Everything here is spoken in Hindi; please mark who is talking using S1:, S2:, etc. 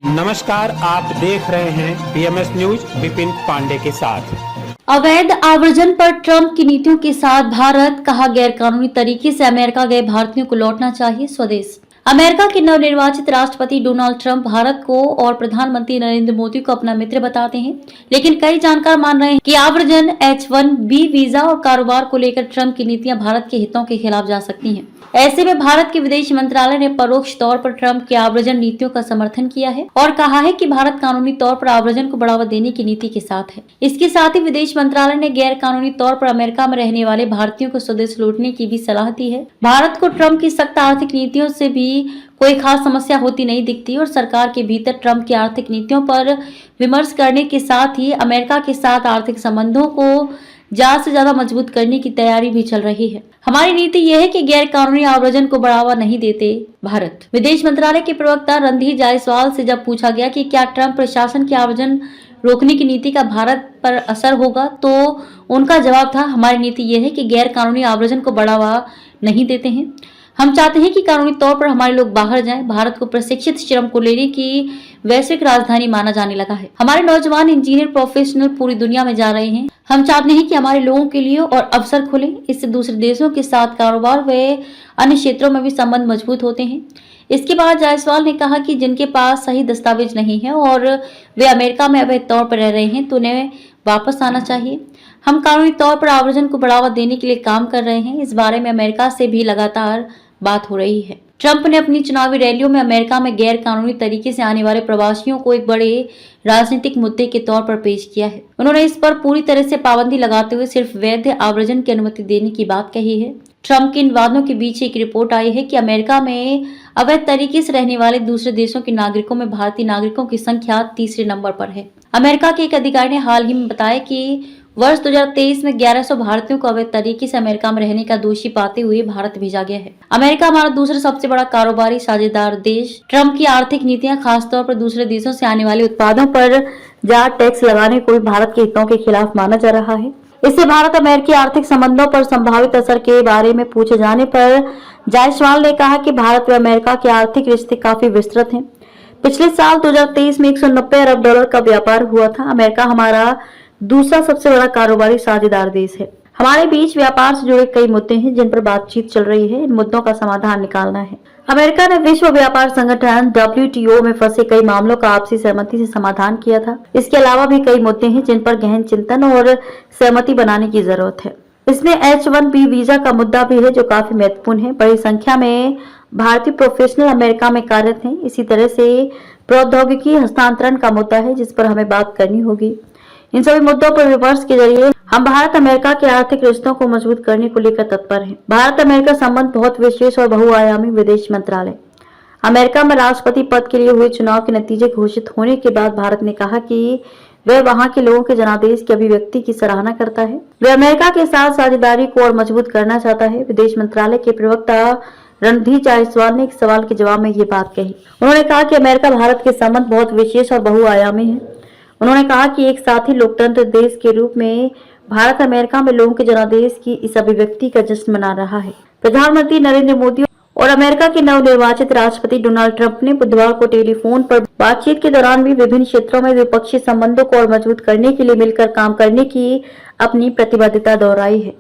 S1: नमस्कार, आप देख रहे हैं बीएमएस न्यूज विपिन पांडे के साथ।
S2: अवैध आव्रजन पर ट्रंप की नीतियों के साथ भारत, कहा गैरकानूनी तरीके से अमेरिका गए भारतीयों को लौटना चाहिए स्वदेश। अमेरिका के नवनिर्वाचित राष्ट्रपति डोनाल्ड ट्रंप भारत को और प्रधानमंत्री नरेंद्र मोदी को अपना मित्र बताते हैं, लेकिन कई जानकार मान रहे हैं कि आव्रजन, H-1B वीजा और कारोबार को लेकर ट्रंप की नीतियां भारत के हितों के खिलाफ जा सकती हैं। ऐसे में भारत के विदेश मंत्रालय ने परोक्ष तौर पर ट्रंप की आव्रजन नीतियों का समर्थन किया है और कहा है कि भारत कानूनी तौर पर आव्रजन को बढ़ावा देने की नीति के साथ है। इसके साथ ही विदेश मंत्रालय ने गैर कानूनी तौर पर अमेरिका में रहने वाले भारतीयों को स्वदेश लौटने की भी सलाह दी है। भारत को ट्रंप की सख्त आर्थिक नीतियों से भी कोई खास समस्या होती नहीं दिखती और सरकार के भीतर ट्रंप की आर्थिक नीतियों पर विमर्श करने के साथ ही अमेरिका के साथ आर्थिक संबंधों को ज्यादा से ज्यादा मजबूत करने की तैयारी भी चल रही है। हमारी नीति यह है कि गैर कानूनी आव्रजन को बढ़ावा नहीं देते भारत। विदेश मंत्रालय के प्रवक्ता रणधीर जायसवाल से जब पूछा गया कि क्या ट्रंप प्रशासन की आव्रजन रोकने की नीति का भारत पर असर होगा, तो उनका जवाब था, हमारी नीति यह है कि गैर कानूनी आव्रजन को बढ़ावा नहीं देते हैं। हम चाहते हैं कि कानूनी तौर पर हमारे लोग बाहर जाएं। भारत को प्रशिक्षित श्रम को लेने की वैश्विक राजधानी माना जाने लगा है। हमारे नौजवान इंजीनियर प्रोफेशनल पूरी दुनिया में जा रहे हैं। हम चाहते हैं कि हमारे लोगों के लिए और अवसर खुले। इससे दूसरे देशों के साथ कारोबार व अन्य क्षेत्रों में भी संबंध मजबूत होते हैं। इसके बाद जायसवाल ने कहा कि जिनके पास सही दस्तावेज नहीं है और वे अमेरिका में अवैध तौर पर रह रहे हैं, तो उन्हें वापस आना चाहिए। हम कानूनी तौर पर आव्रजन को बढ़ावा देने के लिए काम कर रहे हैं। इस बारे में अमेरिका से भी लगातार बात हो रही है। ट्रंप ने अपनी चुनावी रैलियों में अमेरिका में गैर कानूनी तरीके से आने वाले प्रवासियों को एक बड़े राजनीतिक मुद्दे के तौर पर पेश किया है। उन्होंने इस पर पूरी तरह से पाबंदी लगाते हुए सिर्फ वैध आव्रजन की अनुमति देने की बात कही है। ट्रंप के इन वादों के बीच एक रिपोर्ट आई है कि अमेरिका में अवैध तरीके से रहने वाले दूसरे देशों के नागरिकों में भारतीय नागरिकों की संख्या तीसरे नंबर पर है। अमेरिका के एक अधिकारी ने हाल ही में बताया कि वर्ष 2023 में 1100 भारतीयों को अवैध तरीके से अमेरिका में रहने का दोषी पाते हुए भारत भेजा गया है। अमेरिका हमारा दूसरा सबसे बड़ा कारोबारी साझेदार देश। ट्रंप की आर्थिक नीतियां खासतौर पर दूसरे देशों से आने वाले उत्पादों पर ज्यादा टैक्स लगाने को भी भारत के हितों के खिलाफ माना जा रहा है। इससे भारत अमेरिकी आर्थिक संबंधों पर संभावित असर के बारे में पूछे जाने पर जायसवाल ने कहा कि भारत व अमेरिका के आर्थिक रिश्ते काफी विस्तृत हैं। पिछले साल 2023 में 190 अरब डॉलर का व्यापार हुआ था। अमेरिका हमारा दूसरा सबसे बड़ा कारोबारी साझेदार देश है। हमारे बीच व्यापार से जुड़े कई मुद्दे हैं जिन पर बातचीत चल रही है। इन मुद्दों का समाधान निकालना है। अमेरिका ने विश्व व्यापार संगठन WTO में फंसे कई मामलों का आपसी सहमति से समाधान किया था। इसके अलावा भी कई मुद्दे हैं जिन पर गहन चिंतन और सहमति बनाने की जरूरत है। इसमें H-1B वीजा का मुद्दा भी है जो काफी महत्वपूर्ण है। बड़ी संख्या में भारतीय प्रोफेशनल अमेरिका में कार्यरत हैं। इसी तरह से प्रौद्योगिकी हस्तांतरण का मुद्दा है जिस पर हमें बात करनी होगी। इन सभी मुद्दों पर विमर्श के जरिए हम भारत अमेरिका के आर्थिक रिश्तों को मजबूत करने को लेकर तत्पर हैं। भारत अमेरिका संबंध बहुत विशेष और बहुआयामी। विदेश मंत्रालय अमेरिका में राष्ट्रपति पद के लिए हुए चुनाव के नतीजे घोषित होने के बाद भारत ने कहा कि वह वहां के लोगों के जनादेश की अभिव्यक्ति की सराहना करता है। वह अमेरिका के साथ साझेदारी को और मजबूत करना चाहता है। विदेश मंत्रालय के प्रवक्ता रणधीर जायसवाल ने एक सवाल के जवाब में ये बात कही। उन्होंने कहा कि अमेरिका भारत के संबंध बहुत विशेष और बहुआयामी है। उन्होंने कहा कि एक साथी लोकतंत्र देश के रूप में भारत अमेरिका में लोगों के जनादेश की इस अभिव्यक्ति का जश्न मना रहा है। प्रधानमंत्री नरेंद्र मोदी और अमेरिका के नवनिर्वाचित राष्ट्रपति डोनाल्ड ट्रंप ने बुधवार को टेलीफोन पर बातचीत के दौरान भी विभिन्न क्षेत्रों में द्विपक्षीय संबंधों को और मजबूत करने के लिए मिलकर काम करने की अपनी प्रतिबद्धता दोहराई है।